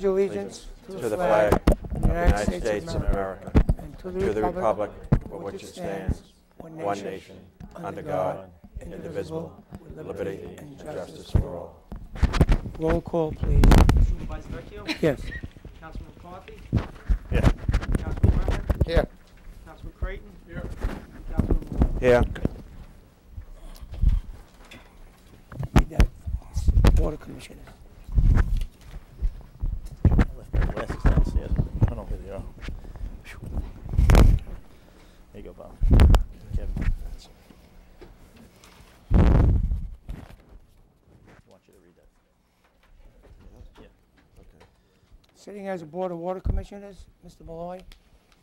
Allegiance to the flag of the United States of America and to the republic for which it stands, one nation, under God, indivisible, with liberty and justice for all. Roll call, please. Supervisor Vecchio? Yes. Councilman McCarthy? Here. Councilman Werner? Here. Councilman Creighton? Here. Councilman Moore? Here. Read that. Water Commissioners. I left my glasses downstairs. I don't know where they are. There you go, Bob. Kevin. I want you to read that. Yeah. Okay. Sitting as a Board of Water Commissioners, Mr. Malloy.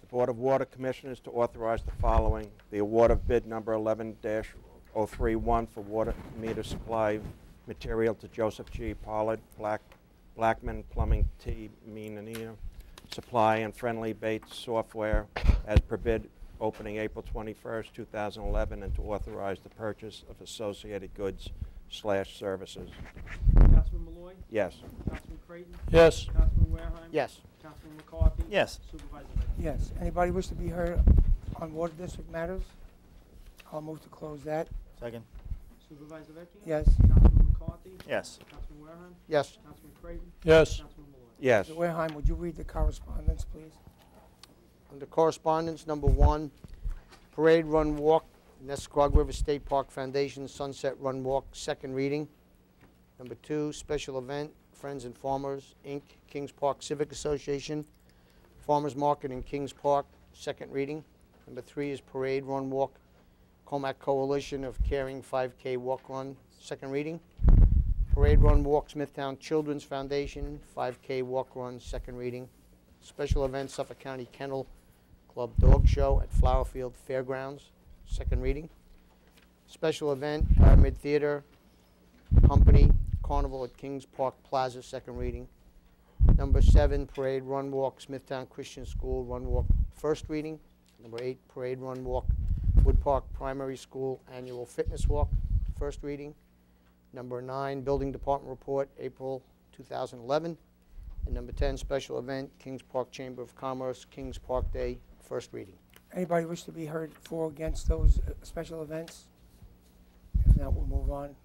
The Board of Water Commissioners to authorize the following: the award of bid number 11-031 for water meter supply material to Joseph G. Pollard, Blackman Plumbing T. Meania, supply and Friendly Baits software as per bid opening April 21st, 2011, and to authorize the purchase of associated goods/services. Councilman Malloy? Yes. Councilman Creighton? Yes. Councilman Wareheim? Yes. Councilman McCarthy? Yes. Supervisor Vecchio? Yes. Anybody wish to be heard on Water District matters? I'll move to close that. Second. Supervisor Vecchio? Yes. Councilman McCarthy? Yes. Councilman Wareheim? Yes. Councilman Creighton? Yes. Councilman Malloy? Yes. Mr. Wareheim, would you read the correspondence, please? Under correspondence, number 1, Parade Run Walk, Nesquag River State Park Foundation, Sunset Run Walk, second reading. Number 2, special event, Friends and Farmers, Inc., Kings Park Civic Association, Farmers Market in Kings Park, second reading. Number 3 is Parade Run Walk, Comac Coalition of Caring 5K Walk Run, second reading. Parade Run Walk, Smithtown Children's Foundation, 5K Walk Run, second reading. Special event, Suffolk County Kennel Club Dog Show at Flowerfield Fairgrounds, second reading. Special event, Pyramid Theater Company Carnival at Kings Park Plaza, second reading. Number 7, Parade Run Walk, Smithtown Christian School Run Walk, first reading. Number 8, Parade Run Walk, Wood Park Primary School Annual Fitness Walk, first reading. Number 9, Building Department Report, April 2011. And number 10, special event, Kings Park Chamber of Commerce, Kings Park Day, first reading. Anybody wish to be heard for or against those special events? If not, we'll move on.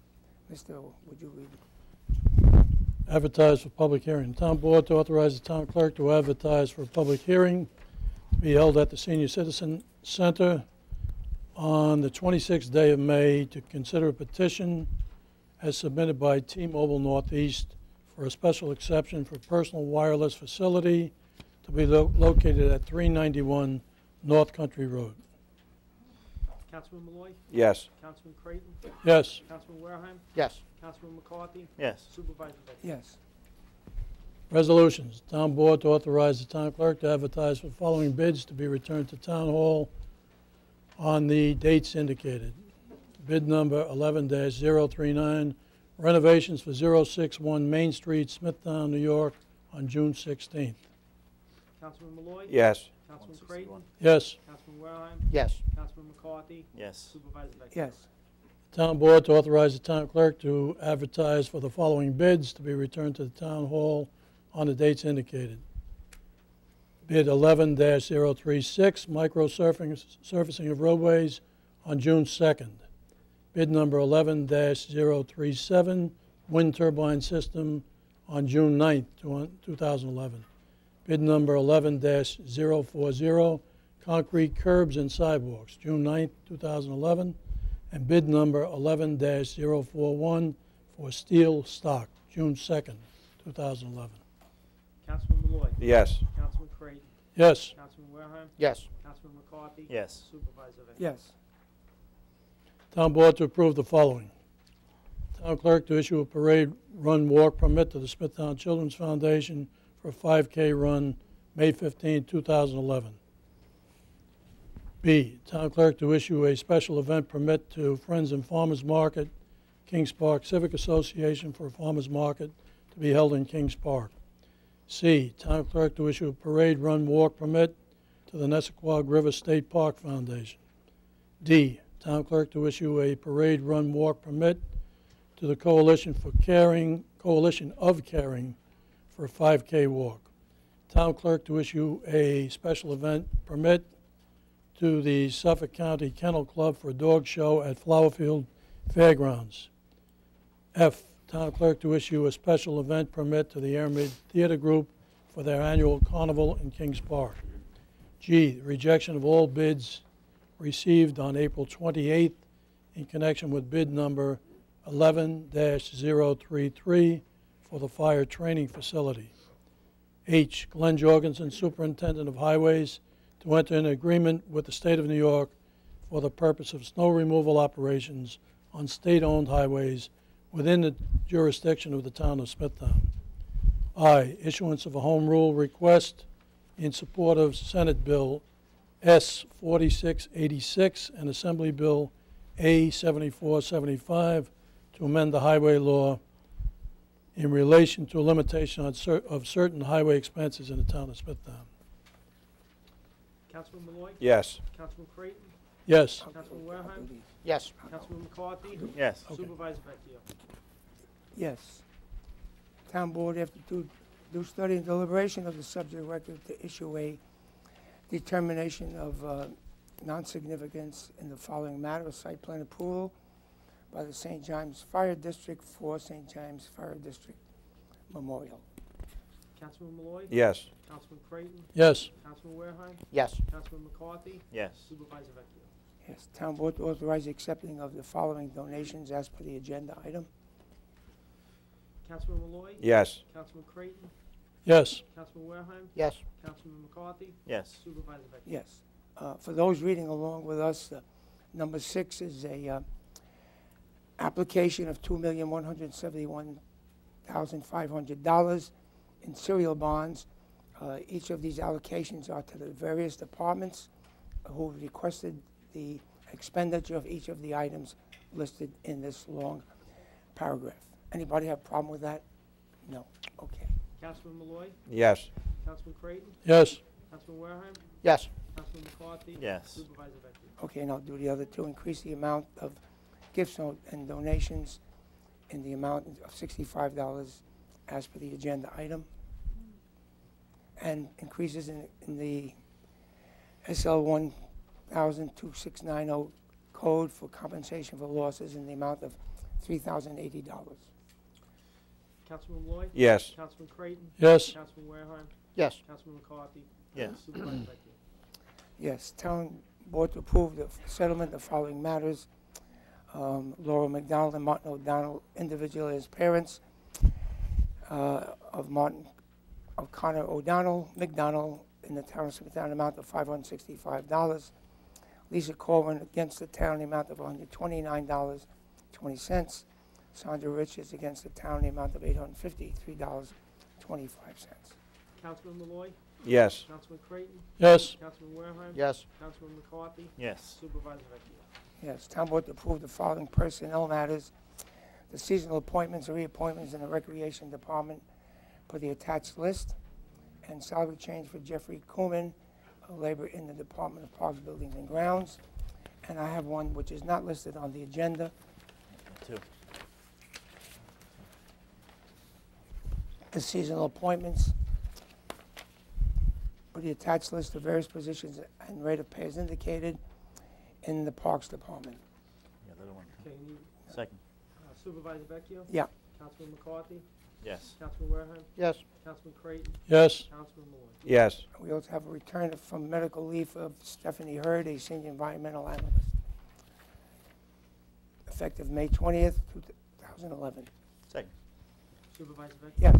Mr. Would you read? Advertise for public hearing. Town Board to authorize the town clerk to advertise for a public hearing to be held at the Senior Citizen Center on the 26th day of May to consider a petition as submitted by T-Mobile Northeast for a special exception for personal wireless facility to be located at 391 North Country Road. Councilman Malloy? Yes. Councilman Creighton? Yes. Councilman Wareheim? Yes. Councilman McCarthy? Yes. Supervisor Vecchio? Yes. Resolutions. Town Board to authorize the town clerk to advertise for following bids to be returned to Town Hall on the dates indicated. Bid number 11-039, renovations for 061 Main Street, Smithtown, New York, on June 16th. Councilman Malloy? Yes. Councilman Creighton? Yes. Councilman Wareheim? Yes. Councilman McCarthy? Yes. Supervisor Vecchio? Yes. Town Board to authorize the town clerk to advertise for the following bids to be returned to the Town Hall on the dates indicated. Bid 11-036, surfacing of roadways, on June 2nd. Bid number 11-037, wind turbine system, on June 9th, 2011. Bid number 11-040, concrete curbs and sidewalks, June 9th, 2011. And bid number 11-041 for steel stock, June 2nd, 2011. Councilman Malloy? Yes. Councilman Creighton? Yes. Councilman Wareheim? Yes. Councilman McCarthy? Yes. Supervisor Vecchio? Yes. Town Board to approve the following. Town Clerk to issue a parade run walk permit to the Smithtown Children's Foundation for a 5K run, May 15, 2011. B, Town Clerk to issue a special event permit to Friends and Farmers Market, Kings Park Civic Association for a farmers market to be held in Kings Park. C, Town Clerk to issue a parade run walk permit to the Nesquag River State Park Foundation. D, Town Clerk to issue a parade run walk permit to the Coalition of Caring for a 5K walk. Town clerk to issue a special event permit to the Suffolk County Kennel Club for a dog show at Flowerfield Fairgrounds. F, town clerk to issue a special event permit to the Airmid Theater Group for their annual carnival in Kings Park. G, rejection of all bids received on April 28th in connection with bid number 11-033 for the fire training facility. H, Glenn Jorgensen, Superintendent of Highways, to enter an agreement with the State of New York for the purpose of snow removal operations on state-owned highways within the jurisdiction of the town of Smithtown. I, issuance of a home rule request in support of Senate Bill S. 4686 and Assembly Bill A. 7475 to amend the highway law in relation to a limitation on of certain highway expenses in the town of Smithtown. Councilman Malloy. Yes. Councilman Creighton. Yes. Councilman Wareham. Yes. Councilman McCarthy. Yes. Okay. Supervisor Vecchio. Yes. Town Board, after due study and deliberation of the subject record, to issue a determination of non-significance in the following matter: site plan approval by the St. James Fire District for St. James Fire District Memorial. Councilman Malloy. Yes. Councilman Creighton. Yes. Councilman Wareham. Yes. Councilman McCarthy. Yes. Supervisor Vecchio. Yes. Town Board to authorize the accepting of the following donations as per the agenda item. Councilman Malloy. Yes. Councilman Creighton. Yes. Councilman Wareham. Yes. Councilman McCarthy. Yes. Supervisor Vecchio. Yes. For those reading along with us, number 6 is a application of $2,171,500 in serial bonds. Each of these allocations are to the various departments who have requested the expenditure of each of the items listed in this long paragraph. Anybody have a problem with that? No. Okay. Councilman Malloy. Yes. Councilman Creighton. Yes. Councilman Wareham. Yes. Councilman McCarthy. Yes. Supervisor Vecchio. Okay, and I'll do the other two. Increase the amount of gifts and donations in the amount of $65 as per the agenda item. And increases in the SL 10002690 code for compensation for losses in the amount of $3,080. Councilman Malloy. Yes. Councilman Creighton. Yes. Councilman Wareham. Yes. Councilman McCarthy. Yes. Supervisor Vecchio. Yes, Town Board to approve the settlement of following matters. Laura McDonald and Martin O'Donnell, individually as parents of Connor O'Donnell, McDonald, in the town of Smithtown, amount of $565. Lisa Corwin against the town, the amount of $129.20. Sandra Richards against the town, the amount of $853.25. Councilman Malloy. Yes. Councilman Creighton. Yes. Councilman Wareham. Yes. Councilman McCarthy. Yes. Supervisor Vecchio. Yes, Town Board to approve the following personnel matters: the seasonal appointments or reappointments in the Recreation Department per the attached list, and salary change for Jeffrey Kuhlman, labor in the Department of Parks, Buildings, and Grounds. And I have one which is not listed on the agenda. Two. The seasonal appointments for the attached list of various positions and rate of pay is indicated in the Parks Department. Yeah, the other one. Okay, you need, Second. Supervisor Vecchio. Yeah. Councilman McCarthy. Yes. Councilman Wareham. Yes. Councilman Creighton. Yes. Councilman Malloy. Yes. We also have a return from medical leave of Stephanie Hurd, a senior environmental analyst, effective May 20th, 2011. Second. Supervisor Vecchio. Yes.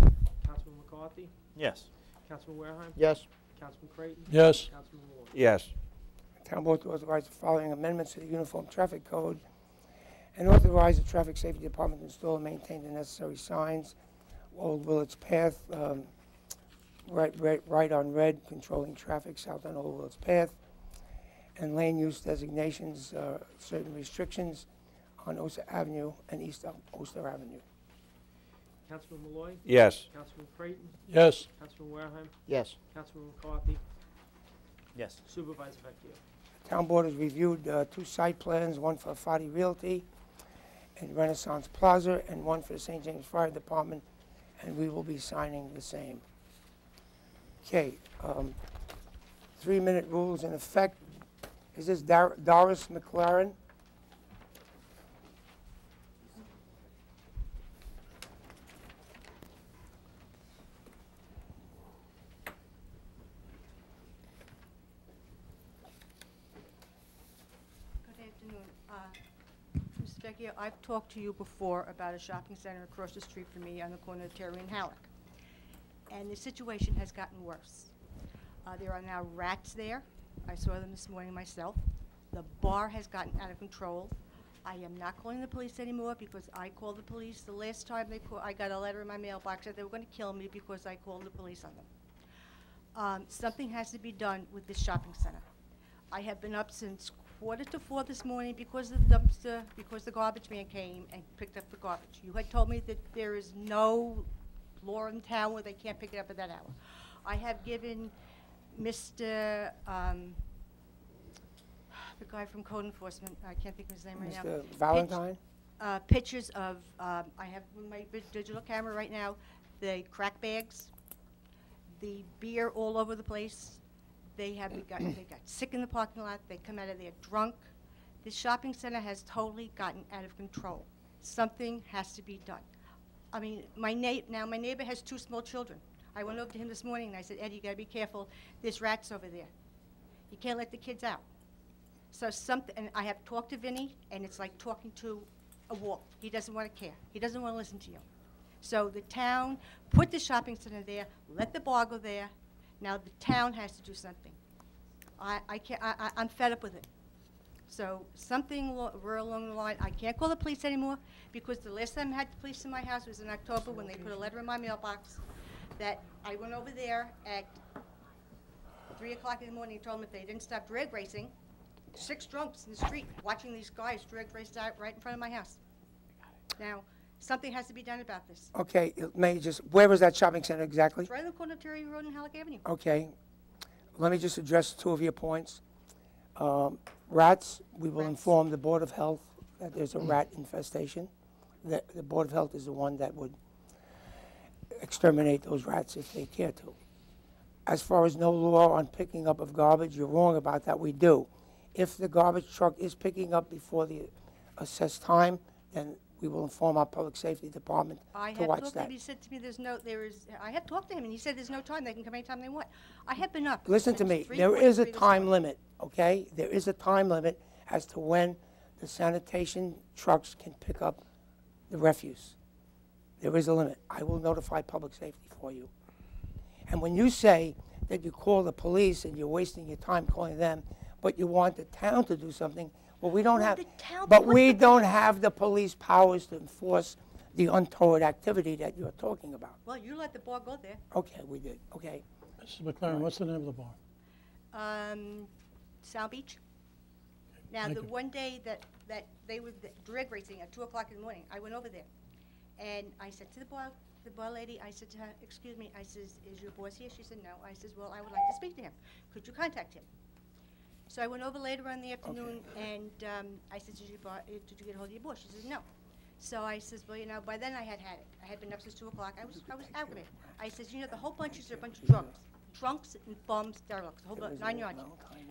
Councilman McCarthy. Yes. Councilman Wareham. Yes. Councilman Creighton. Yes. Councilman Malloy. Yes. Town Board to authorize the following amendments to the Uniform Traffic Code and authorize the Traffic Safety Department to install and maintain the necessary signs. Old Willets Path, right on red, controlling traffic south on Old Willets Path, and lane use designations, certain restrictions on Oster Avenue and East Oster Avenue. Councilman Malloy. Yes. Councilman Creighton. Yes. Councilman Wareham. Yes. Councilman McCarthy. Yes. Supervisor Vecchio. Town Board has reviewed 2 site plans, one for Fadi Realty in Renaissance Plaza and one for the St. James Fire Department and we will be signing the same. Okay, 3-minute rules in effect. Is this Doris McLaren? Good afternoon. Mr. Vecchio, I've talked to you before about a shopping center across the street from me on the corner of Terry and Halleck. And the situation has gotten worse. There are now rats there. I saw them this morning myself. The bar has gotten out of control. I am not calling the police anymore because I called the police. The last time I got a letter in my mailbox that they were going to kill me because I called the police on them. Something has to be done with this shopping center. I have been up since 3:45 this morning because of the dumpster, because the garbage man came and picked up the garbage. You had told me that there is no law in town where they can't pick it up at that hour. I have given Mr. The guy from code enforcement, I can't think of his name right now. Mr. Valentine? Pictures of, I have with my digital camera right now, the crack bags, the beer all over the place. They got sick in the parking lot. They come out of there drunk. This shopping center has totally gotten out of control. Something has to be done. I mean, my neighbor has 2 small children. I went over to him this morning and I said, Eddie, you gotta be careful. There's rats over there. You can't let the kids out. So and I have talked to Vinny, and it's like talking to a wall. He doesn't want to care. He doesn't want to listen to you. So the town put the shopping center there, let the bar go there. Now the town has to do something. I'm fed up with it. So something along the line, I can't call the police anymore because the last time I had the police in my house was in October when they put a letter in my mailbox that I went over there at 3 o'clock in the morning and told them if they didn't stop drag racing, 6 drunks in the street watching these guys drag race out right in front of my house. Now, something has to be done about this. Okay, where was that shopping center exactly? It's right on the corner of Terry Road and Halleck Avenue. Okay, let me just address 2 of your points. Rats, we will inform the Board of Health that there's a rat infestation. The Board of Health is the one that would exterminate those rats if they care to. As far as no law on picking up of garbage, you're wrong about that. We do. If the garbage truck is picking up before the assessed time, then we will inform our public safety department to watch that. To him. He said to me, I have talked to him, and he said there's no time. They can come anytime they want. I have been up. Listen to me. There is a time limit, okay? There is a time limit as to when the sanitation trucks can pick up the refuse. There is a limit. I will notify public safety for you. And when you say that you call the police and you're wasting your time calling them, but you want the town to do something, well, we don't have, but we don't have the police powers to enforce the untoward activity that you're talking about. Well, you let the bar go there. Okay, we did. Okay. Mrs. McLaren, what's the name of the bar? South Beach. Now, Thank the you. one day that they were drag racing at 2 o'clock in the morning, I went over there, and I said to the bar lady, I said to her, excuse me, I says, is your boss here? She said, no. I says, well, I would like to speak to him. Could you contact him? So I went over later on in the afternoon, and I said, did you get a hold of your boss? She says, no. So I says, well, you know, by then I had it. I had been up since 2 o'clock. I was out with it. I says, you know, the whole bunch is a bunch of drunks and bums, derelicts, the whole 9 yards.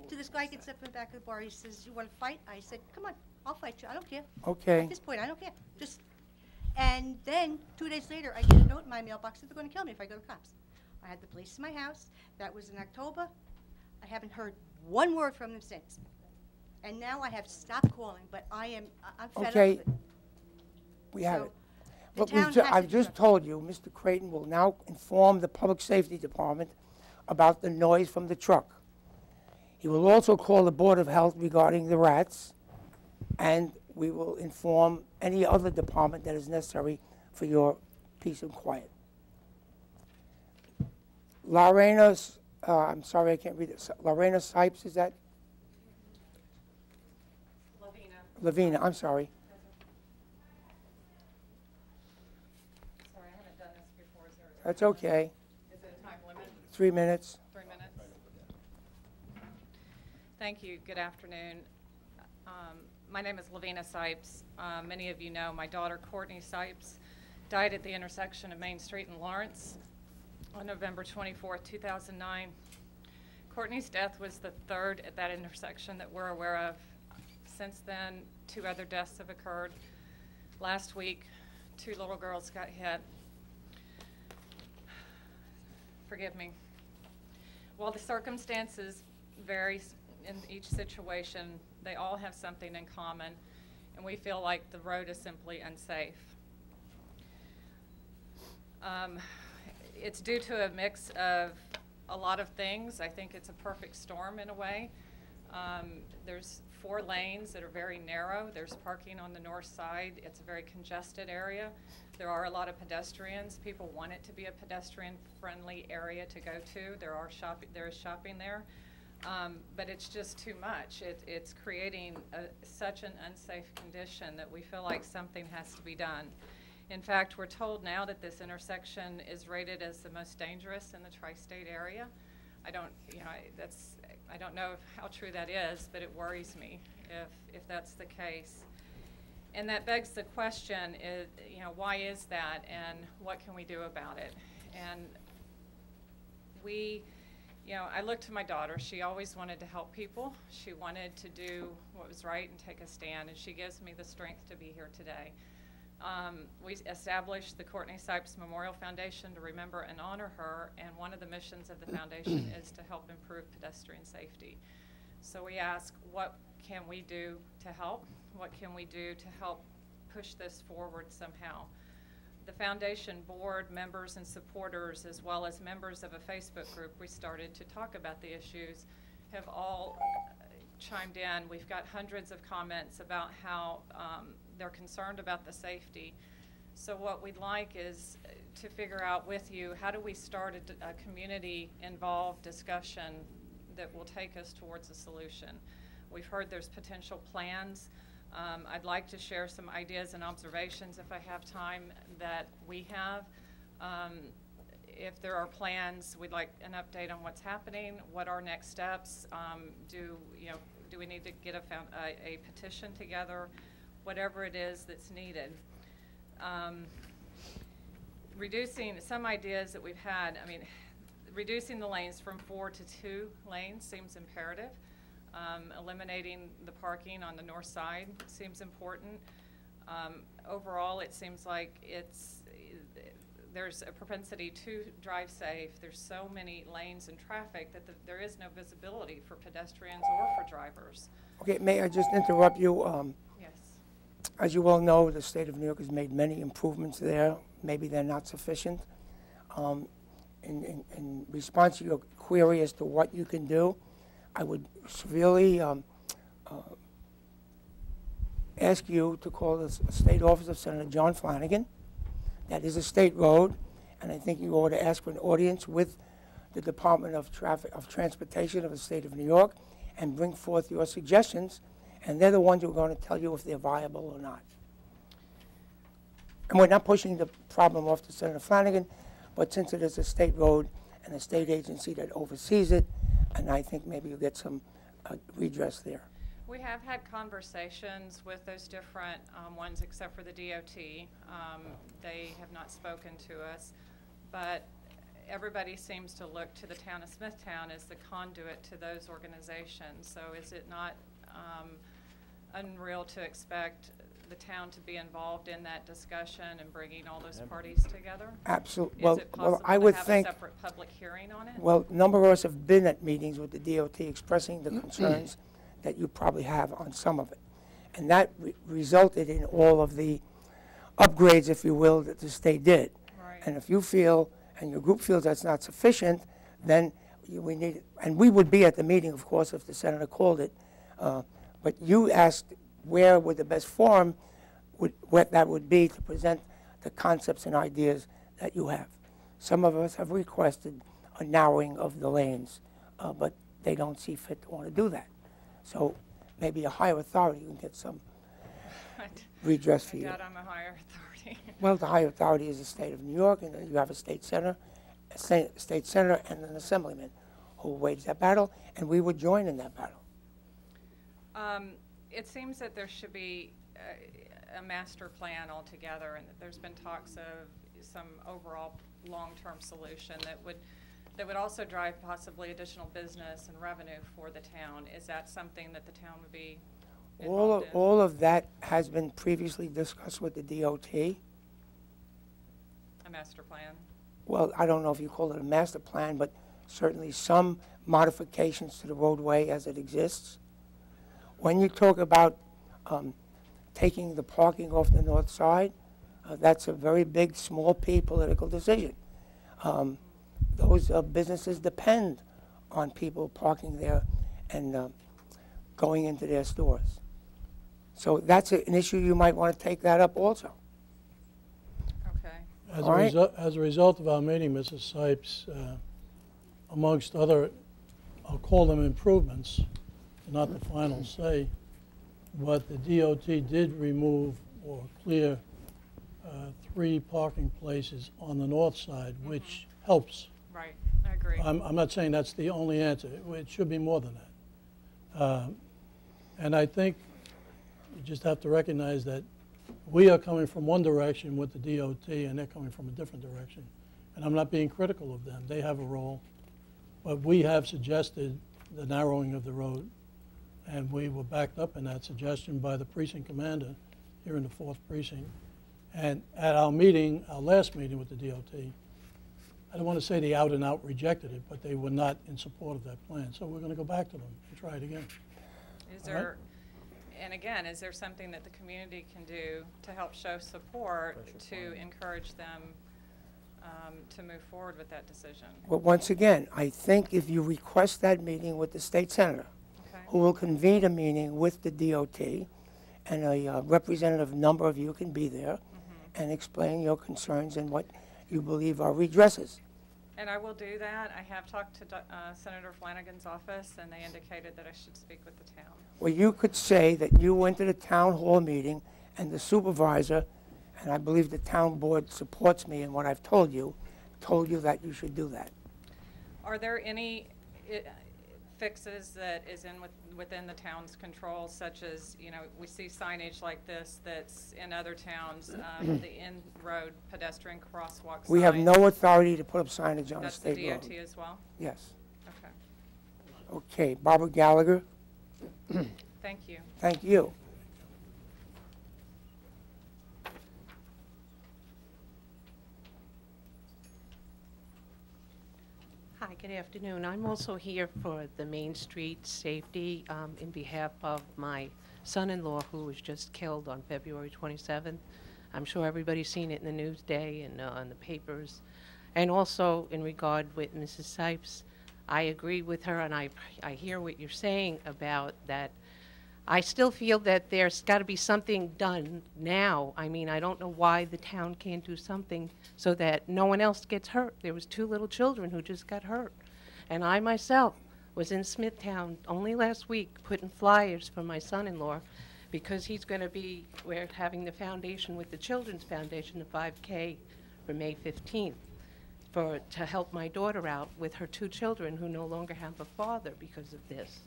So this guy gets up in the back of the bar. He says, you want to fight? I said, come on, I'll fight you. I don't care. Okay. At this point, I don't care. And then 2 days later, I get a note in my mailbox that they're going to kill me if I go to the cops. I had the police in my house. That was in October. I haven't heard one word from them since. And now I have stopped calling, but I'm fed up with it. We have So it. the Look, town has to I've do just something. told you, Mr. Creighton will now inform the Public Safety Department about the noise from the truck. He will also call the Board of Health regarding the rats, and we will inform any other department that is necessary for your peace and quiet. Lorena, I'm sorry, I can't read it. Lorena Sipes, is that? Lavina, I'm sorry. Sorry, I haven't done this before. Is there That's okay. is it a time limit? 3 minutes. 3 minutes? Thank you. Good afternoon. My name is Lavina Sipes. Many of you know my daughter, Courtney Sipes, died at the intersection of Main Street and Lawrence on November 24th, 2009. Courtney's death was the third at that intersection that we're aware of. Since then, 2 other deaths have occurred. Last week, 2 little girls got hit. Forgive me. While the circumstances vary in each situation, they all have something in common, and we feel like the road is simply unsafe. It's due to a mix of a lot of things. I think it's a perfect storm in a way. There's 4 lanes that are very narrow. There's parking on the north side. It's a very congested area. There are a lot of pedestrians. People want it to be a pedestrian-friendly area to go to. There is shopping there, but it's just too much. It's creating such an unsafe condition that we feel like something has to be done. In fact, we're told now that this intersection is rated as the most dangerous in the tri-state area. I don't know how true that is, but it worries me if that's the case. And that begs the question, why is that, and what can we do about it? And I look to my daughter. She always wanted to help people. She wanted to do what was right and take a stand, and she gives me the strength to be here today. We established the Courtney Sipes Memorial Foundation to remember and honor her, and one of the missions of the foundation is to help improve pedestrian safety. So we ask, what can we do to help? What can we do to help push this forward somehow? The foundation board members and supporters, as well as members of a Facebook group we started to talk about the issues, have all chimed in. We've got hundreds of comments about how they're concerned about the safety. So what we'd like is to figure out with you, how do we start a community-involved discussion that will take us towards a solution? We've heard there's potential plans. I'd like to share some ideas and observations, if I have time, that we have. If there are plans, we'd like an update on what's happening, what are next steps, do we need to get a petition together, whatever it is that's needed. Reducing some ideas that we've had, reducing the lanes from 4 to 2 lanes seems imperative. Eliminating the parking on the north side seems important. Overall, it seems like there's a propensity to drive safe. There's so many lanes and traffic that there is no visibility for pedestrians or for drivers. Okay, may I just interrupt you? Yes. As you well know, the state of New York has made many improvements there. Maybe they're not sufficient. In response to your query as to what you can do, I would severely ask you to call the state office of Senator John Flanagan. That is a state road, and I think you ought to ask for an audience with the Department of Transportation of the state of New York and bring forth your suggestions, and they're the ones who are going to tell you if they're viable or not. And we're not pushing the problem off to Senator Flanagan, but since it is a state road and a state agency that oversees it, and I think maybe you'll get some redress there. We have had conversations with those different ones, except for the DOT. They have not spoken to us, but everybody seems to look to the town of Smithtown as the conduit to those organizations. So is it not unreal to expect the town to be involved in that discussion and bringing all those parties together? Absolutely. Is it possible I would to have think a separate public hearing on it? Well, a number of us have been at meetings with the DOT expressing the concerns that you probably have on some of it. And that resulted in all of the upgrades, if you will, that the state did. Right. And if you feel, and your group feels that's not sufficient, then we need, and we would be at the meeting, of course, if the senator called it. But you asked where would the best forum, what that would be to present the concepts and ideas that you have. Some of us have requested a narrowing of the lanes, but they don't see fit to want to do that. So maybe a higher authority can get some redress for I you. doubt I'm a higher authority. Well, the higher authority is the state of New York, and you have a state senator, and an assemblyman who wage that battle, and we would join in that battle. It seems that there should be a master plan altogether, and that there's been talks of some overall long-term solution that would also drive possibly additional business and revenue for the town. Is that something that the town would be involved in? All of that has been previously discussed with the DOT. A master plan? Well, I don't know if you call it a master plan, but certainly some modifications to the roadway as it exists. When you talk about taking the parking off the north side, that's a very big, small P political decision. Those businesses depend on people parking there and going into their stores. So that's an issue you might want to take that up also. Okay. All right. As a result of our meeting, Mrs. Sipes, amongst other, I'll call them improvements, not the final say, but the DOT did remove or clear 3 parking places on the north side, which helps. Right, I agree. I'm not saying that's the only answer. It should be more than that. And I think you just have to recognize that we are coming from one direction with the DOT, and they're coming from a different direction. And I'm not being critical of them. They have a role. But we have suggested the narrowing of the road, and we were backed up in that suggestion by the precinct commander here in the 4th precinct. And at our meeting, our last meeting with the DOT, I don't want to say they out and out rejected it, but they were not in support of that plan. So we're going to go back to them and try it again. Is there, and again, is there something that the community can do to help show support to encourage them to move forward with that decision? But once again, I think if you request that meeting with the state senator, Okay. who will convene a meeting with the DOT, and a representative number of you can be there and explain your concerns and what you believe are redresses. And I will do that. I have talked to Senator Flanagan's office, and they indicated that I should speak with the town. Well, you could say that you went to the town hall meeting and the supervisor, and I believe the town board supports me in what I've told you that you should do that. Are there any fixes that is within the town's control, such as, you know, we see signage like this that's in other towns, the in-road pedestrian crosswalk signs? We have no authority to put up signage on a That's state the road. DOT as well? Yes. Okay. Okay, Barbara Gallagher, Thank you. thank you. Hi, good afternoon. I'm also here for the Main Street safety in behalf of my son-in-law who was just killed on February 27th. I'm sure everybody's seen it in the news day and on the papers. And also in regard with Mrs. Sipes, I agree with her, and I hear what you're saying about that. I still feel that there's got to be something done now. I mean, I don't know why the town can't do something so that no one else gets hurt. There was 2 little children who just got hurt. And I myself was in Smithtown only last week putting flyers for my son-in-law because he's going to be, we're having the foundation with the Children's Foundation, the 5K for May 15th, to help my daughter out with her 2 children who no longer have a father because of this.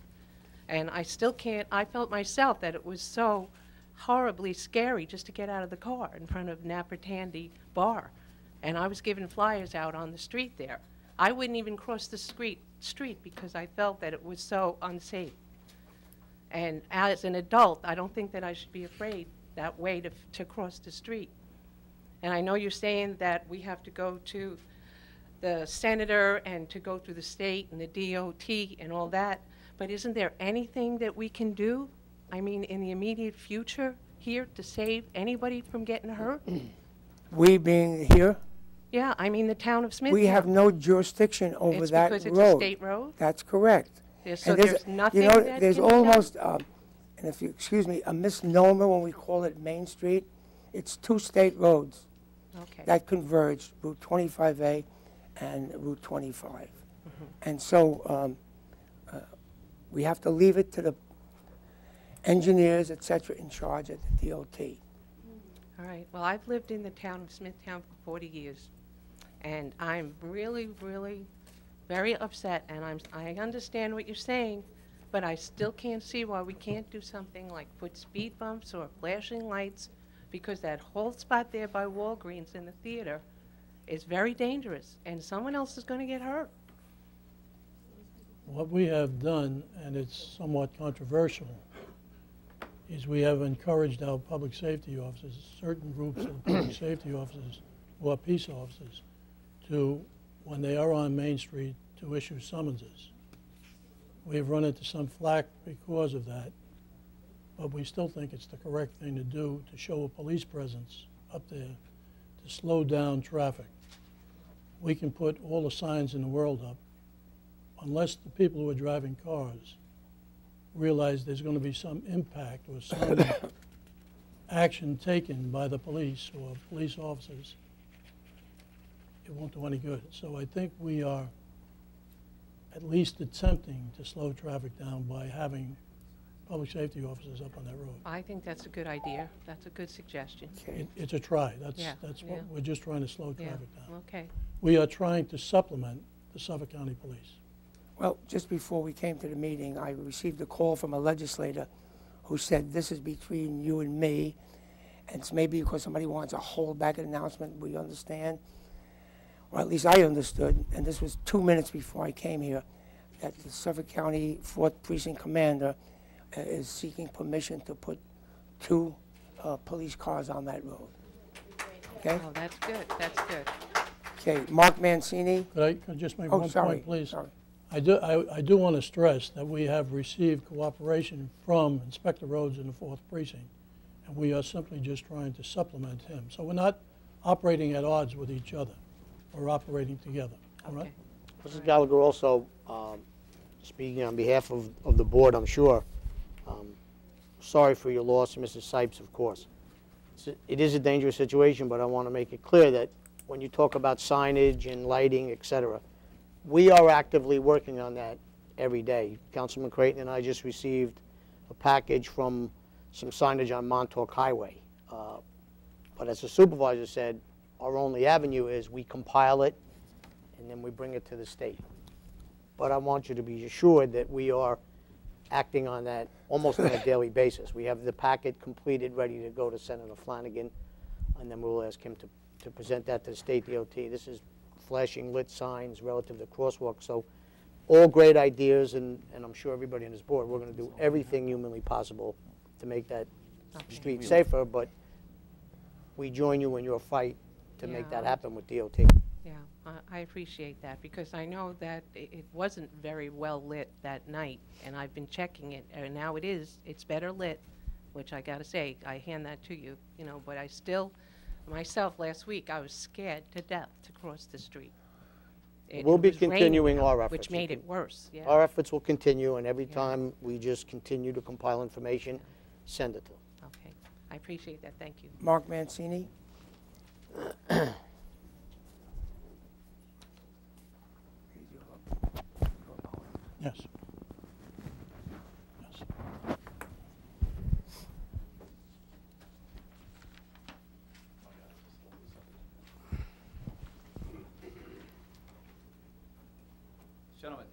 And I still can't, I felt myself that it was so horribly scary just to get out of the car in front of Napper Tandy Bar. And I was giving flyers out on the street there. I wouldn't even cross the street because I felt that it was so unsafe. And as an adult, I don't think that I should be afraid that way to cross the street. And I know you're saying that we have to go to the senator and to go through the state and the DOT and all that. But isn't there anything that we can do, I mean, in the immediate future here to save anybody from getting hurt? We being here, Yeah, I mean, the town of Smithtown. we have no jurisdiction over It's that road. because it's a state road? That's correct. So And there's nothing you know, that there's can be done? almost, and if you excuse me, a misnomer when we call it Main Street. It's 2 state roads Okay. that converge, Route 25A and Route 25. And so we have to leave it to the engineers, et cetera, in charge at the DOT. All right. Well, I've lived in the town of Smithtown for 40 years, and I'm really, really very upset, and I understand what you're saying, but I still can't see why we can't do something like put speed bumps or flashing lights because that whole spot there by Walgreens in the theater is very dangerous, and someone else is going to get hurt. What we have done, and it's somewhat controversial, is we have encouraged our public safety officers, certain groups of public safety officers who are peace officers, to, when they are on Main Street, to issue summonses. We've run into some flack because of that, but we still think it's the correct thing to do to show a police presence up there to slow down traffic. We can put all the signs in the world up, unless the people who are driving cars realize there's going to be some impact or some action taken by the police or police officers, it won't do any good. So I think we are at least attempting to slow traffic down by having public safety officers up on that road. I think that's a good idea. That's a good suggestion. It's a try. That's Yeah, what yeah. we're just trying to slow Yeah, traffic down. okay. We are trying to supplement the Suffolk County Police. Well, just before we came to the meeting, I received a call from a legislator who said, this is between you and me, and it's maybe because somebody wants a hold back an announcement, we understand, or at least I understood, and this was 2 minutes before I came here, that the Suffolk County 4th Precinct Commander is seeking permission to put 2 police cars on that road. Okay? Oh, that's good, that's good. Okay, Mark Mancini. Could I just make Oh, one sorry, point, please? sorry. I do want to stress that we have received cooperation from Inspector Rhodes in the 4th Precinct, and we are simply just trying to supplement him. So we're not operating at odds with each other. We're operating together, all right? Okay. Mrs. Gallagher, also, speaking on behalf of the board, I'm sure, sorry for your loss, Mrs. Sipes, of course. It is a dangerous situation, but I want to make it clear that when you talk about signage and lighting, et cetera, we are actively working on that every day. Councilman Creighton and I just received a package from some signage on Montauk Highway. But as the supervisor said, our only avenue is we compile it and then we bring it to the state. But I want you to be assured that we are acting on that almost on a daily basis. We have the packet completed, ready to go to Senator Flanagan, and then we'll ask him to present that to the state DOT. This is flashing lit signs relative to crosswalks. So all great ideas, and I'm sure everybody on this board, we're going to do everything humanly possible to make that street safer, but we join you in your fight to make Yeah. that happen with DOT. Yeah, I appreciate that, because I know that it wasn't very well lit that night, and I've been checking it, and now it's better lit, which I gotta say, I hand that to you, you know, but I still, myself, last week, I was scared to death to cross the street. We'll be was raining continuing out, our efforts. which made it worse, yeah. Our efforts will continue, and every Yeah. time we just continue to compile information, send it to them. Okay, I appreciate that, thank you. Mark Mancini. Yes. Yes. Gentlemen,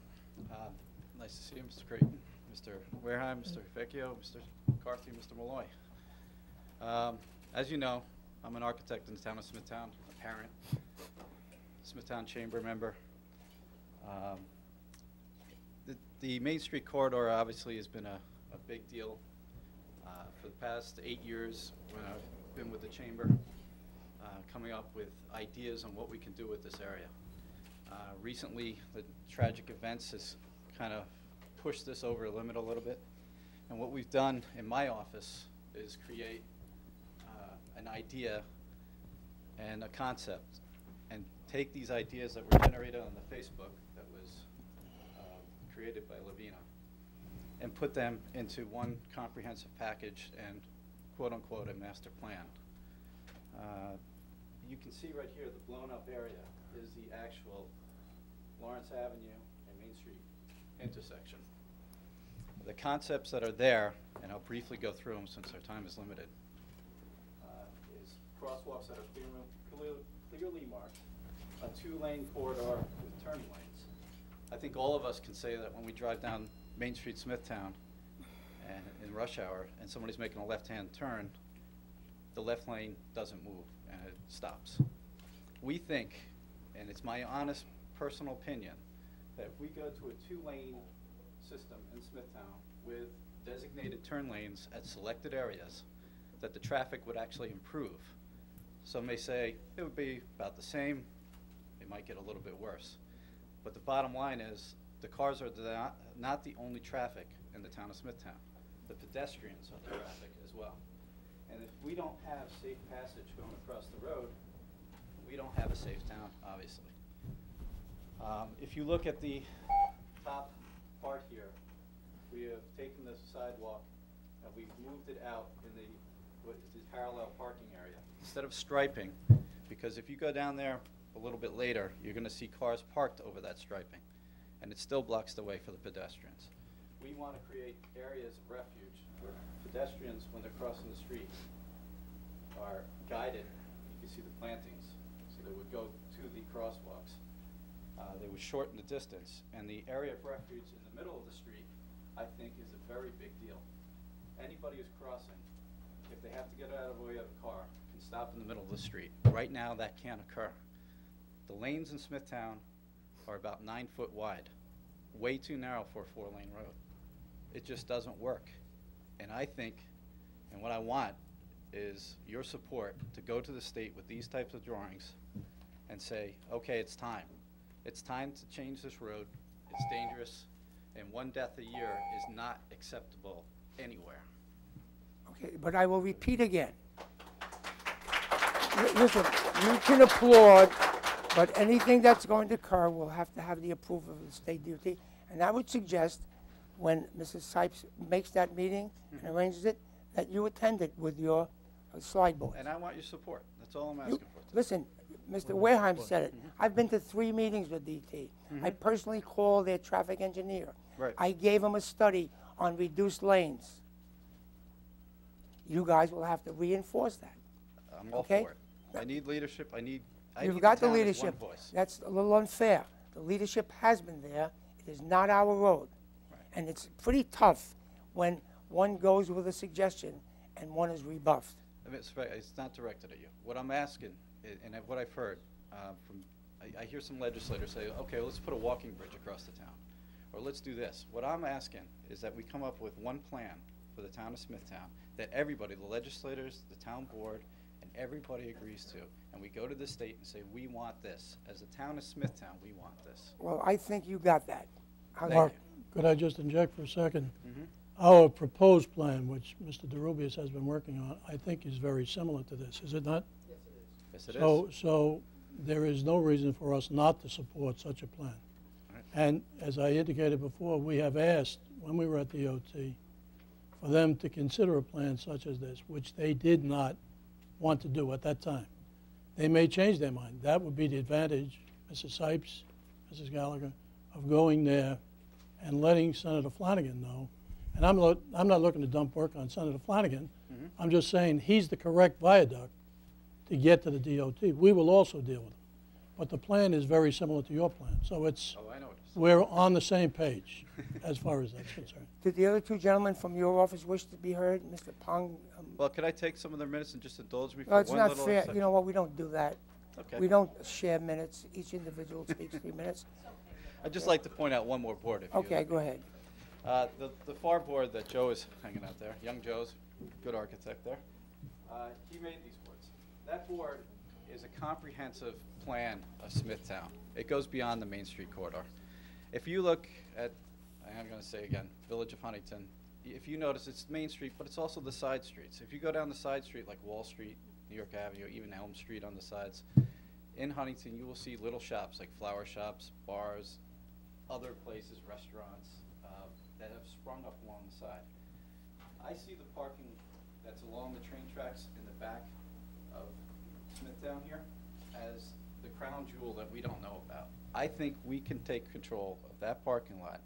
nice to see you, Mr. Creighton, Mr. Wareheim, Mr. Vecchio, Mr. McCarthy, Mr. Malloy. As you know, I'm an architect in the town of Smithtown, a parent, Smithtown Chamber member. The Main Street corridor obviously has been a big deal for the past 8 years when I've been with the Chamber, coming up with ideas on what we can do with this area. Recently, the tragic events has kind of pushed this over the limit a little bit. And what we've done in my office is create an idea and a concept and take these ideas that were generated on the Facebook that was created by Lavina and put them into one comprehensive package and quote-unquote a master plan. You can see right here the blown-up area is the actual Lawrence Avenue and Main Street intersection. The concepts that are there, and I'll briefly go through them since our time is limited, is crosswalks that are clearly marked, a 2-lane corridor with turning lanes. I think all of us can say that when we drive down Main Street, Smithtown, and in rush hour, and somebody's making a left-hand turn, the left lane doesn't move and it stops. We think, and it's my honest personal opinion, that if we go to a 2-lane system in Smithtown with designated turn lanes at selected areas, that the traffic would actually improve. Some may say it would be about the same, it might get a little bit worse. But the bottom line is, the cars are not the only traffic in the town of Smithtown. The pedestrians are the traffic as well. And if we don't have safe passage going across the road, we don't have a safe town, obviously. If you look at the top part here, we have taken the sidewalk and we've moved it out in what is the parallel parking area. Instead of striping, because if you go down there a little bit later, you're going to see cars parked over that striping, and it still blocks the way for the pedestrians. We want to create areas of refuge where pedestrians, when they're crossing the street, are guided. You can see the plantings, so they would go to the crosswalks. They would shorten the distance, and the area of refuge in the middle of the street, I think, is a very big deal. Anybody who's crossing, if they have to get out of the way of a car, can stop in the middle of the street. Right now, that can't occur. The lanes in Smithtown are about 9 foot wide, way too narrow for a 4-lane road. It just doesn't work. And I think, and what I want, is your support to go to the state with these types of drawings and say, okay, it's time. It's time to change this road. It's dangerous, and 1 death a year is not acceptable anywhere. Okay, but I will repeat again. Listen, you can applaud, but anything that's going to occur will have to have the approval of the state DOT. And I would suggest, when Mrs. Sipes makes that meeting and arranges it, that you attend it with your slide board. And I want your support. That's all I'm asking for. Listen, Mr. Wareheim said it. I've been to 3 meetings with DT. I personally called their traffic engineer. Right. I gave him a study on reduced lanes. You guys will have to reinforce that. I'm all Okay? for it. I need leadership. I need You've got the town as one leadership. voice. That's a little unfair. The leadership has been there. It is not our road. Right. And it's pretty tough when one goes with a suggestion and one is rebuffed. I mean, it's not directed at you. What I'm asking, and what I've heard I hear some legislators say, okay, let's put a walking bridge across the town, or let's do this. What I'm asking is that we come up with one plan for the town of Smithtown that everybody, the legislators, the town board, and everybody agrees to, and we go to the state and say, we want this. As the town of Smithtown, we want this. Well, I think you got that. How's Thank that? Could I just inject for a second? Mm-hmm. Our proposed plan, which Mr. DeRubius has been working on, I think is very similar to this, is it not? Yes, it is. So there is no reason for us not to support such a plan. Right. And as I indicated before, we have asked, when we were at the OT, for them to consider a plan such as this, which they did not want to do at that time. They may change their mind. That would be the advantage, Mrs. Sipes, Mrs. Gallagher, of going there and letting Senator Flanagan know. And I'm not looking to dump work on Senator Flanagan. Mm-hmm. I'm just saying he's the correct viaduct to get to the DOT. We will also deal with him. But the plan is very similar to your plan. So it's, Oh, I know it is. we're on the same page as far as that's concerned. Did the other 2 gentlemen from your office wish to be heard? Mr. Pong? Well, could I take some of their minutes and just indulge me for No, it's one not little fair. section? You know what? We don't do that. Okay. We don't share minutes. Each individual speaks 3 minutes. I'd just like to point out one more board. If you Okay, go ahead. The FAR board that Joe is hanging out there, young Joe's, good architect there, he made these boards. That board is a comprehensive plan of Smithtown. It goes beyond the Main Street corridor. If you look at, I'm going to say again, Village of Huntington, if you notice, it's Main Street, but it's also the side streets. If you go down the side street like Wall Street, New York Avenue, even Elm Street on the sides, in Huntington you will see little shops like flower shops, bars, other places, restaurants, that have sprung up along the side. I see the parking that's along the train tracks in the back of Smithtown here as the crown jewel that we don't know about. I think we can take control of that parking lot,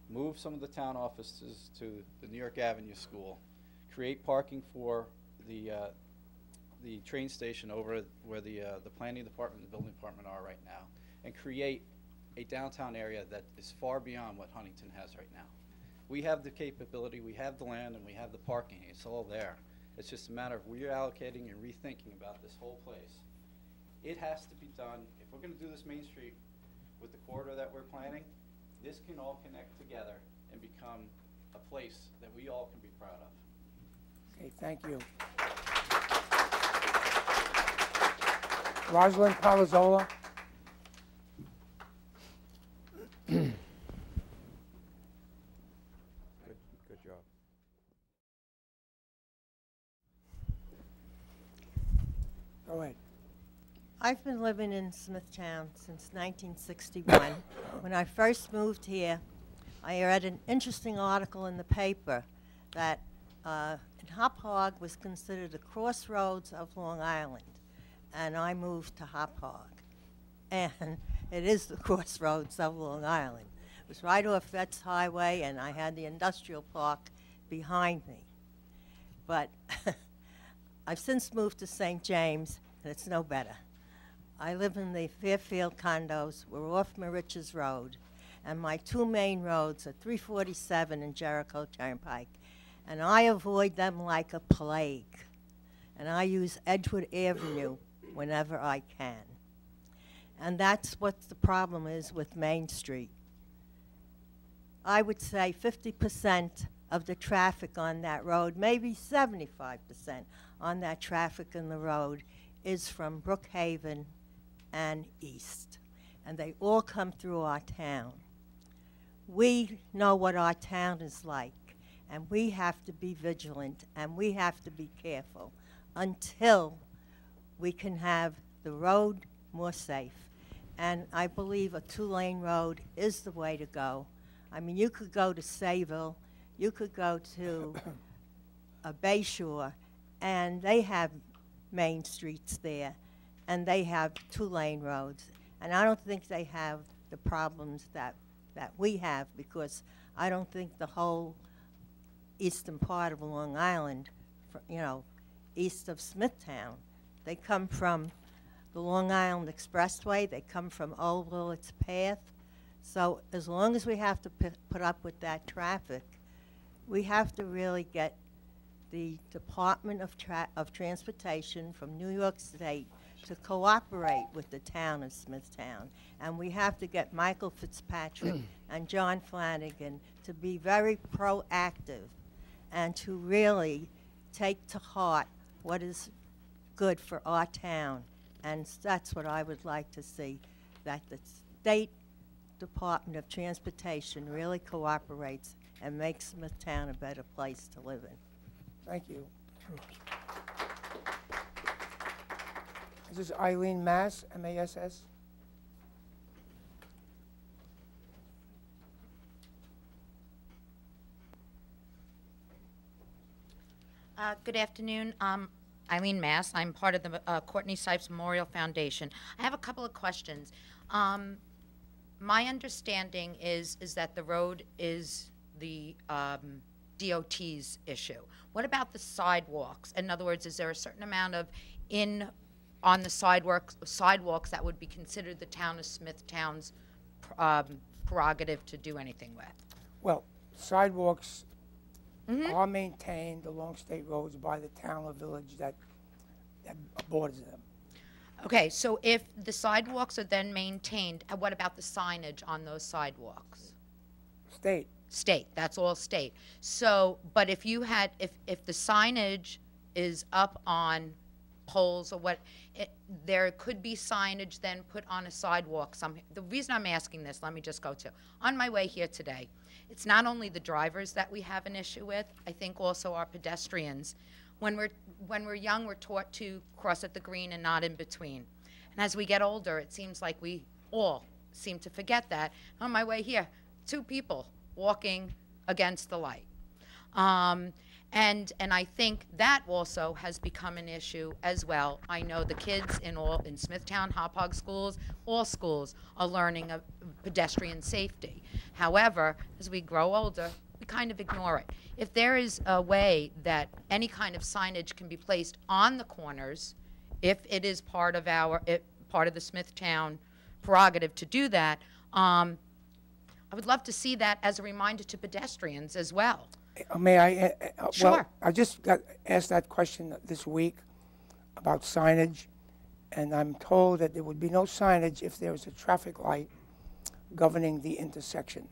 move some of the town offices to the New York Avenue School, create parking for the train station over where the planning department and the building department are right now, and create a downtown area that is far beyond what Huntington has right now. We have the capability, we have the land, and we have the parking. It's all there. It's just a matter of reallocating and rethinking about this whole place. It has to be done. If we're going to do this Main Street with the corridor that we're planning, this can all connect together and become a place that we all can be proud of. Okay, thank you. Rosalind Palazzola. Good job. Go ahead. I've been living in Smithtown since 1961. When I first moved here, I read an interesting article in the paper that Hop Hog was considered the crossroads of Long Island, and I moved to Hop Hog. And it is the crossroads of Long Island. It was right off Vets Highway, and I had the industrial park behind me. But I've since moved to St. James, and it's no better. I live in the Fairfield condos. We're off Moriches Road, and my two main roads are 347 and Jericho Turnpike, and I avoid them like a plague. And I use Edgewood Avenue whenever I can. And that's what the problem is with Main Street. I would say 50% of the traffic on that road, maybe 75% on that traffic in the road, is from Brookhaven and east. And they all come through our town. We know what our town is like, and we have to be vigilant, and we have to be careful until we can have the road more safe. And I believe a two-lane road is the way to go. I mean, you could go to Sayville, you could go to Bayshore, and they have main streets there, and they have two-lane roads. And I don't think they have the problems that we have, because I don't think the whole eastern part of Long Island, east of Smithtown, they come from the Long Island Expressway, they come from Old Willets Path. So as long as we have to put up with that traffic, we have to really get the Department of Transportation from New York State to cooperate with the town of Smithtown. And we have to get Michael Fitzpatrick and John Flanagan to be very proactive and to really take to heart what is good for our town. And that's what I would like to see, that the State Department of Transportation really cooperates and makes Smithtown a better place to live in. Thank you. This is Eileen Mass, M-A-S-S. Good afternoon. Eileen Mass. I'm part of the Courtney Sipes Memorial Foundation. I have a couple of questions. My understanding is that the road is the DOT's issue. What about the sidewalks? In other words, is there a certain amount of on the sidewalks that would be considered the town of Smithtown's prerogative to do anything with? Well, sidewalks are maintained along state roads by the town or village that borders them. Okay, so if the sidewalks are then maintained, what about the signage on those sidewalks? State. State, that's all state. So, but if you had, if the signage is up on poles or what, there could be signage then put on a sidewalk. The reason I'm asking this, let me just go to, on my way here today, it's not only the drivers that we have an issue with, I think also our pedestrians. When we're young, we're taught to cross at the green and not in between. And as we get older, it seems like we all seem to forget that. On my way here, 2 people walking against the light. And I think that also has become an issue as well. I know the kids in Smithtown, Hop Hog schools, all schools are learning of pedestrian safety. However, as we grow older, we kind of ignore it. If there is a way that any kind of signage can be placed on the corners, if it is part of the Smithtown prerogative to do that, I would love to see that as a reminder to pedestrians as well. May I? Well, Sure. I just got asked that question this week about signage, and I'm told that there would be no signage if there is a traffic light governing the intersection.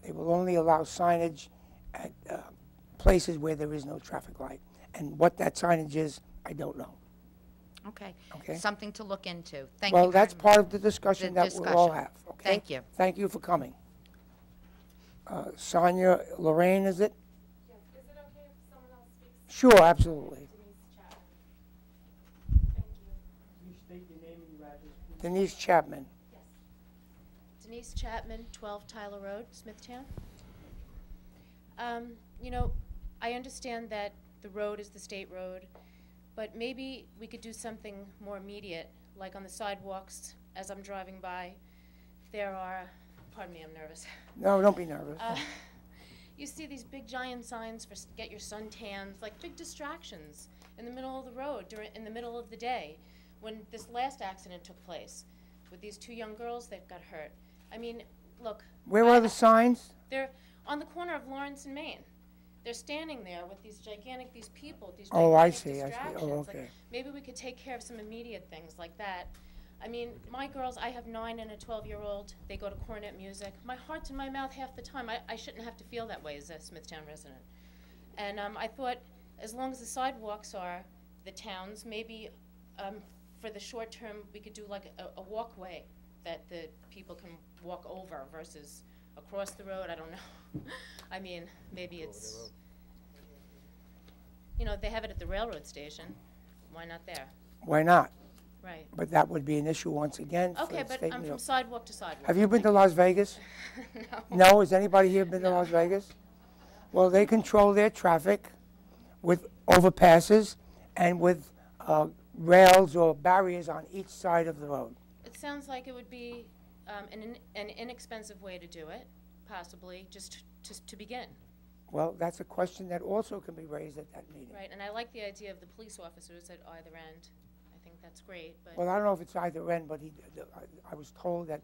They will only allow signage at places where there is no traffic light. And what that signage is, I don't know. Okay. Okay. Something to look into. Thank you Well, very that's part of the discussion The that we'll all discussion. have. Okay? Thank you. Thank you for coming. Sonia Lorraine, is it? Yes, is it okay if someone else speaks? Sure, absolutely. Denise Chapman. Thank you. Can you state your name and your address, please? Denise Chapman. Yes. Denise Chapman, 12 Tyler Road, Smithtown. You know, I understand that the road is the state road, but maybe we could do something more immediate, like on the sidewalks as I'm driving by. There are, pardon me, I'm nervous. No, don't be nervous. You see these big giant signs for get your suntans, like big distractions in the middle of the road in the middle of the day when this last accident took place with these 2 young girls that got hurt. I mean, look. Where are the signs? They're on the corner of Lawrence and Main. They're standing there with these people, these Oh, I gigantic see, I see. distractions. Oh, Like, okay. maybe we could take care of some immediate things like that. I mean, my girls, I have 9 and a 12-year-old. They go to cornet music. My heart's in my mouth half the time. I shouldn't have to feel that way as a Smithtown resident. And I thought, as long as the sidewalks are the town's, maybe for the short term, we could do like a walkway that the people can walk over versus across the road. I don't know. I mean, maybe it's, you know, they have it at the railroad station. Why not there? Why not? Right. But that would be an issue once again. for Okay, the but state I'm New from York. sidewalk to sidewalk. Have you been to Las Vegas? No. No? Has anybody here been to Las Vegas? Well, they control their traffic with overpasses and with rails or barriers on each side of the road. It sounds like it would be an inexpensive way to do it, possibly, just to begin. Well, that's a question that also can be raised at that meeting. Right, and I like the idea of the police officers at either end. I think that's great, but. Well, I don't know if it's either end, but I was told that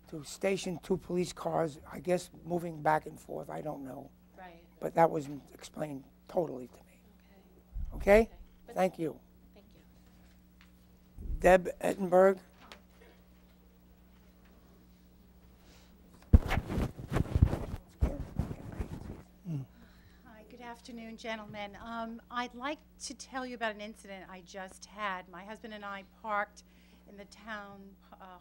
to station 2 police cars, I guess moving back and forth, I don't know. Right. But that wasn't explained totally to me. Okay. Okay? But Thank you. Thank you. Deb Ettenberg. Hi, good afternoon, gentlemen. I'd like to tell you about an incident I just had. My husband and I parked in the town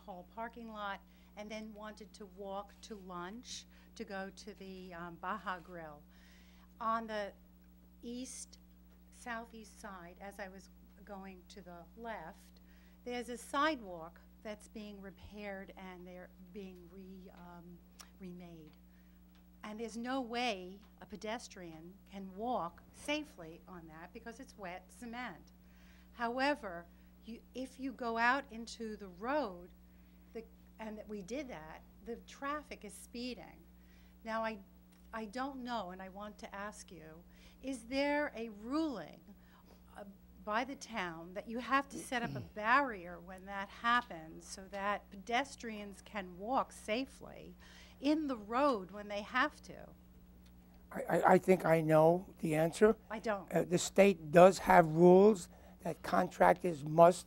hall parking lot and then wanted to walk to lunch to go to the Baja Grill. On the southeast side, as I was going to the left, there's a sidewalk that's being repaired and they're being remade. And there's no way a pedestrian can walk safely on that because it's wet cement. However, if you go out into the road, and that we did that, the traffic is speeding. Now, I don't know, and I want to ask you, is there a ruling by the town that you have to set up a barrier when that happens so that pedestrians can walk safely in the road when they have to? I think I know the answer. I don't. The state does have rules that contractors must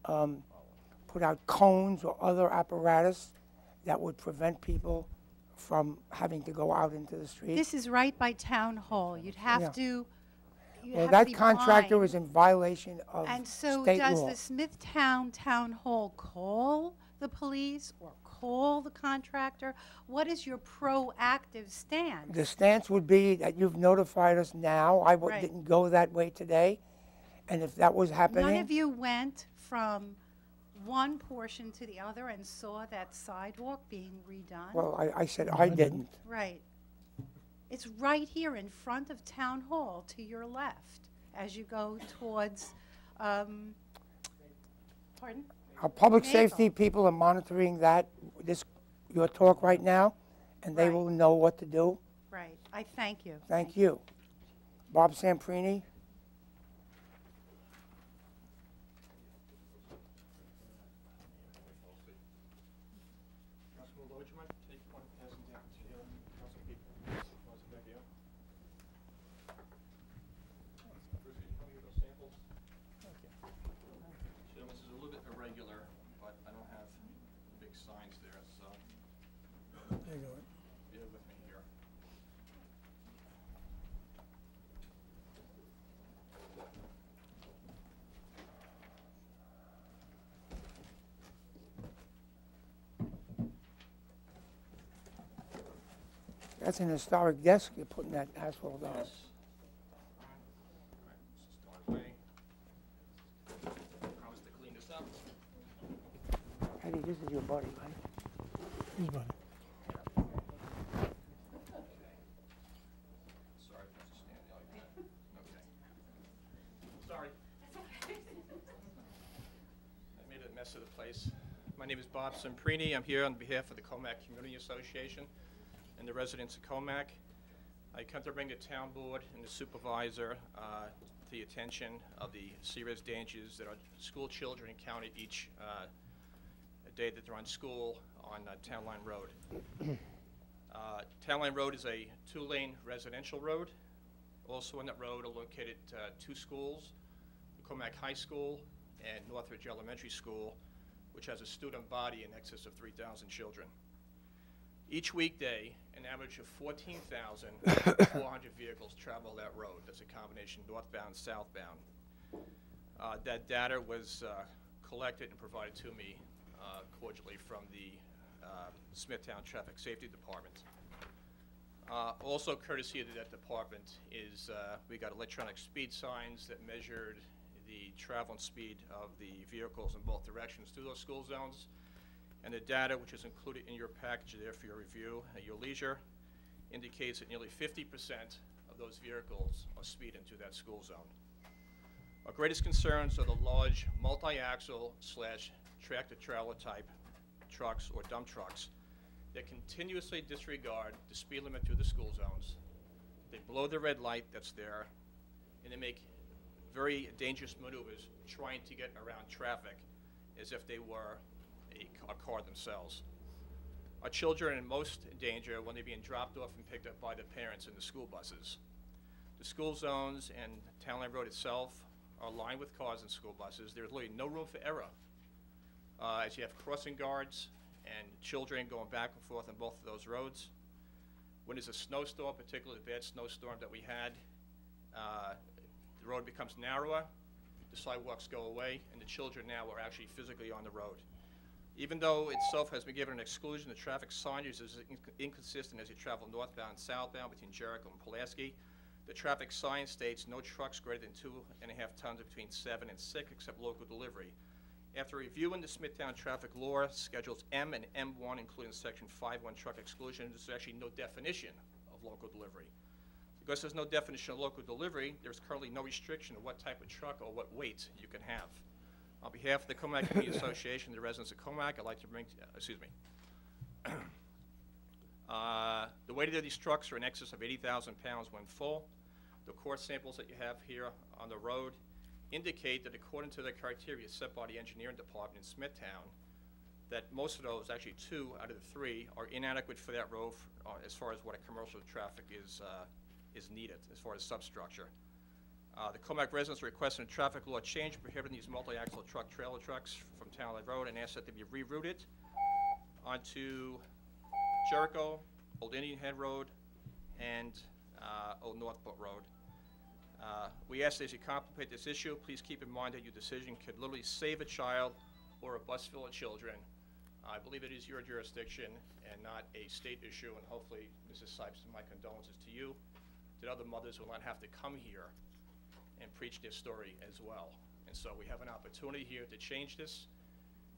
put out cones or other apparatus that would prevent people from having to go out into the street. This is right by Town Hall. You'd have Yeah. to. Well, that contractor is in violation of And so state does law. the Smithtown Town Hall call the police or call the contractor? What is your proactive stance? The stance would be that you've notified us now. I Right. didn't go that way today. And if that was happening. None of you went from one portion to the other and saw that sidewalk being redone? Well, I said I didn't. Right. It's right here in front of Town Hall to your left as you go towards, pardon? Our public Maple. safety people are monitoring your talk right now, and they Right. will know what to do. Right. I thank you. Thank you. Bob Samprini? There you go. Bear with me here. That's an historic desk you're putting that asphalt on. Promise to clean this up. Eddie, this is your buddy, right? He's buddy. Sorry for just standing like that. Okay. Sorry. I made a mess of the place. My name is Bob Semprini. I'm here on behalf of the Comac Community Association and the residents of Comac. I come to bring the town board and the supervisor to the attention of the serious dangers that our school children encounter each day that they're on school on Town Line Road. Town Line Road is a 2-lane residential road. Also on that road are located 2 schools, the Comac High School and Northridge Elementary School, which has a student body in excess of 3,000 children. Each weekday, an average of 14,400 vehicles travel that road. That's a combination northbound, southbound. That data was collected and provided to me cordially from the Smithtown Traffic Safety Department. Also courtesy of that department is we got electronic speed signs that measured the travel and speed of the vehicles in both directions through those school zones. And the data, which is included in your package there for your review at your leisure, indicates that nearly 50% of those vehicles are speeding through that school zone. Our greatest concerns are the large multi-axle / tractor-trailer type trucks or dump trucks that continuously disregard the speed limit through the school zones. They blow the red light that's there, and they make very dangerous maneuvers trying to get around traffic as if they were a car themselves. Our children are in most danger when they're being dropped off and picked up by their parents in the school buses. The school zones and Town Line Road itself are lined with cars and school buses. There's literally no room for error, as you have crossing guards and children going back and forth on both of those roads. When there's a snowstorm, particularly the bad snowstorm that we had, the road becomes narrower, the sidewalks go away, and the children now are actually physically on the road. Even though itself has been given an exclusion, the traffic signage is inconsistent as you travel northbound and southbound between Jericho and Pulaski. The traffic sign states no trucks greater than 2.5 tons of between 7 and 6 except local delivery. After reviewing the Smithtown traffic law, schedules M and M1, including section 5.1 truck exclusion, there's actually no definition of local delivery. Because there's no definition of local delivery, there's currently no restriction of what type of truck or what weight you can have. On behalf of the Comac Community Association and the residents of Comac, I'd like to bring, the weight of these trucks are in excess of 80,000 pounds when full. The core samples that you have here on the road indicate that according to the criteria set by the engineering department in Smithtown, that most of those, actually 2 out of the 3, are inadequate for that road as far as what a commercial traffic is needed, as far as substructure. The Comac residents are requesting a traffic law change prohibiting these multi-axle trailer trucks from Town Line Road and ask that they be rerouted onto Jericho, Old Indian Head Road, and Old Northport Road. We ask that as you contemplate this issue, please keep in mind that your decision could literally save a child or a bus full of children. I believe it is your jurisdiction and not a state issue, and hopefully, Mrs. Sipes, my condolences to you, that other mothers will not have to come here and preach their story as well. And so we have an opportunity here to change this.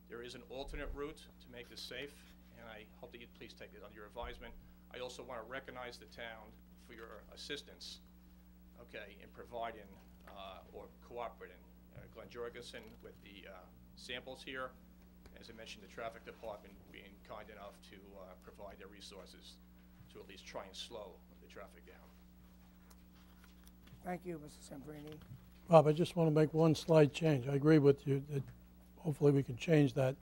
There is an alternate route to make this safe, and I hope that you'd please take it under your advisement. I also want to recognize the town for your assistance, okay, in providing or cooperating. Glenn Jorgensen with the samples here. As I mentioned, the traffic department being kind enough to provide their resources to at least try and slow the traffic down. Thank you, Mr. Semprini. Bob, I just want to make one slight change. I agree with you that hopefully we can change that.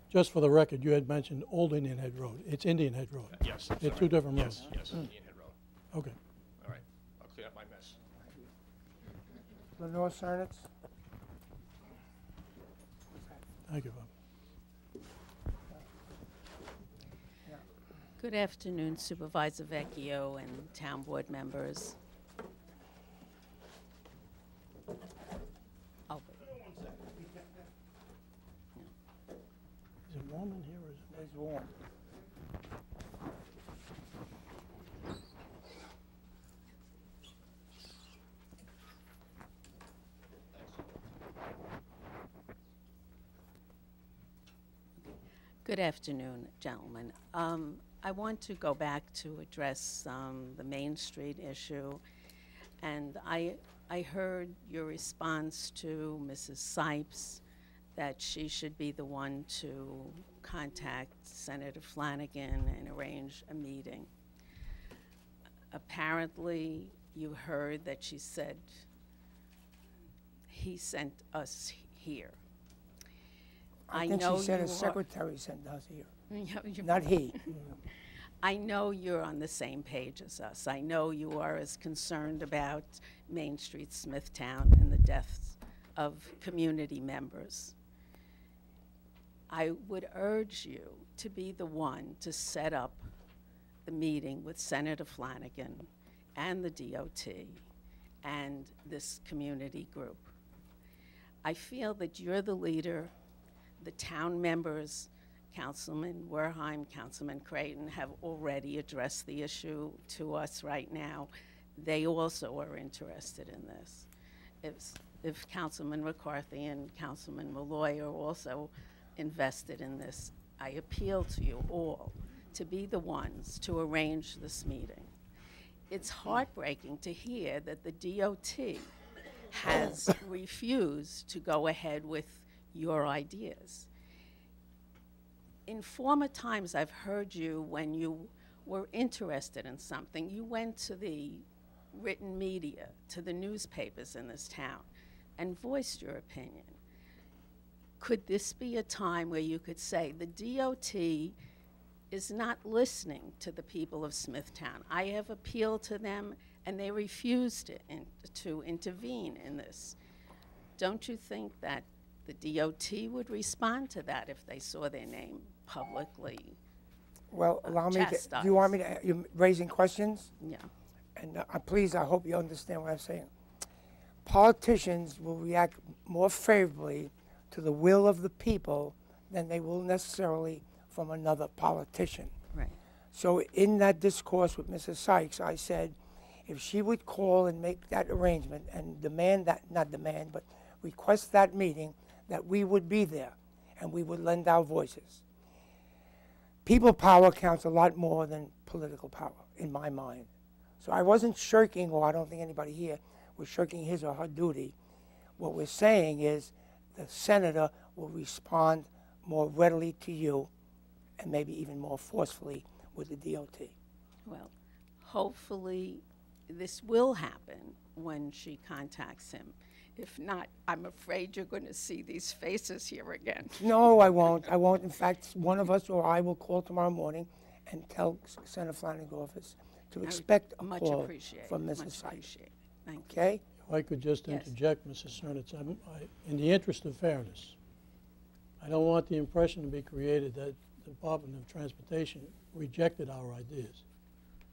Just for the record, you had mentioned Old Indian Head Road. It's Indian Head Road. Yes. They're 2 different roads. Yes, Indian Head Road. Okay. All right, I'll clean up my mess. Lenore Cernitz. Thank you, Bob. Good afternoon, Supervisor Vecchio and town board members. Oh, Is it warm in here or is it? It's warm. Good afternoon, gentlemen. I want to go back to address the Main Street issue. And I heard your response to Mrs. Sipes that she should be the one to contact Senator Flanagan and arrange a meeting. Apparently, you heard that she said he sent us here. I think know she said you a secretary sent us here, are, not he. I know you're on the same page as us. I know you are as concerned about Main Street, Smithtown, and the deaths of community members. I would urge you to be the one to set up the meeting with Senator Flanagan and the DOT and this community group. I feel that you're the leader. The town members, Councilman Werheim, Councilman Creighton, have already addressed the issue to us right now. They also are interested in this. If Councilman McCarthy and Councilman Malloy are also invested in this, I appeal to you all to be the ones to arrange this meeting. It's heartbreaking to hear that the DOT has refused to go ahead with your ideas. In former times, I've heard you, when you were interested in something, you went to the written media, to the newspapers in this town, and voiced your opinion. Could this be a time where you could say, the DOT is not listening to the people of Smithtown? I have appealed to them, and they refused to intervene in this. Don't you think that the DOT would respond to that if they saw their name publicly? Well, allow me to, chastised? do you want me to, you're raising questions? Yeah. And please, I hope you understand what I'm saying. Politicians will react more favorably to the will of the people than they will necessarily from another politician. Right. So in that discourse with Mrs. Sykes, I said, if she would call and make that arrangement and demand that, not demand, but request that meeting, that we would be there and we would lend our voices. People power counts a lot more than political power, in my mind. So I wasn't shirking, or I don't think anybody here was shirking his or her duty. What we're saying is the senator will respond more readily to you and maybe even more forcefully with the DOT. Well, hopefully this will happen when she contacts him. If not, I'm afraid you're going to see these faces here again. No, I won't. I won't. In fact, one of us or I will call tomorrow morning and tell Senator Flanagan's office to expect a call from Mrs. Sykes. Thank you. Okay? If I could just Yes. interject, Mrs. Cernitz, in the interest of fairness, I don't want the impression to be created that the Department of Transportation rejected our ideas.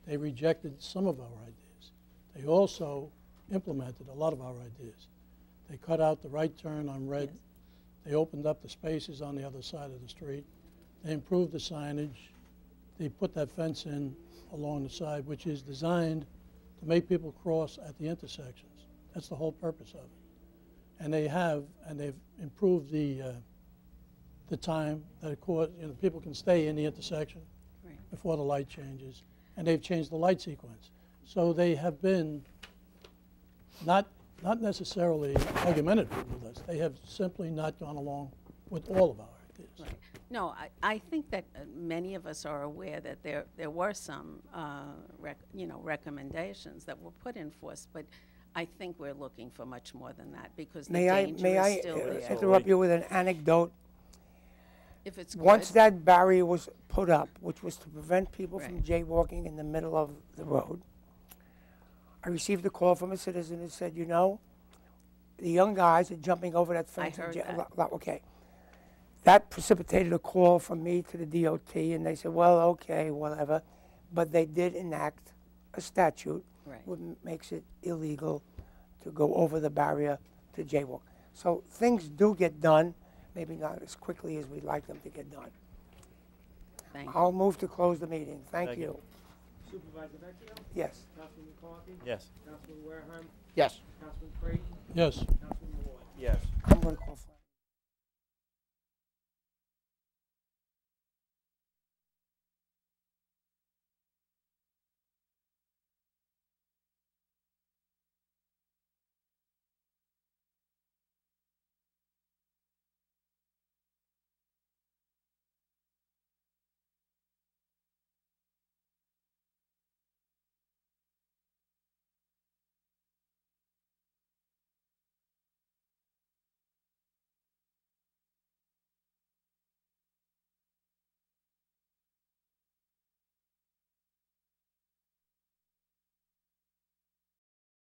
They rejected some of our ideas. They also implemented a lot of our ideas. They cut out the right turn on Red. Yes. They opened up the spaces on the other side of the street. They improved the signage. They put that fence in along the side, which is designed to make people cross at the intersections. That's the whole purpose of it. And they've improved the time that people can stay in the intersection before the light changes. And they've changed the light sequence. So they have been not necessarily argumentative with us. They have simply not gone along with all of our ideas. Right. No, I think that many of us are aware that there were some recommendations that were put in force, but I think we're looking for much more than that, because the danger is still there. May I interrupt you with an anecdote? If it's Once good. that barrier was put up, which was to prevent people from jaywalking in the middle of the road, I received a call from a citizen who said, you know, the young guys are jumping over that fence. heard and that. Okay. That precipitated a call from me to the DOT, and they said, well, okay, whatever. But they did enact a statute Right. which makes it illegal to go over the barrier to jaywalk. So things do get done, maybe not as quickly as we'd like them to get done. Thank you. I'll move to close the meeting. Thank Second. you. Supervisor Vecchio? Yes. Councilman McCarthy? Yes. Councilman Wareham? Yes. Councilman Creighton? Yes. Councilman Ward? Yes. I'm going to call for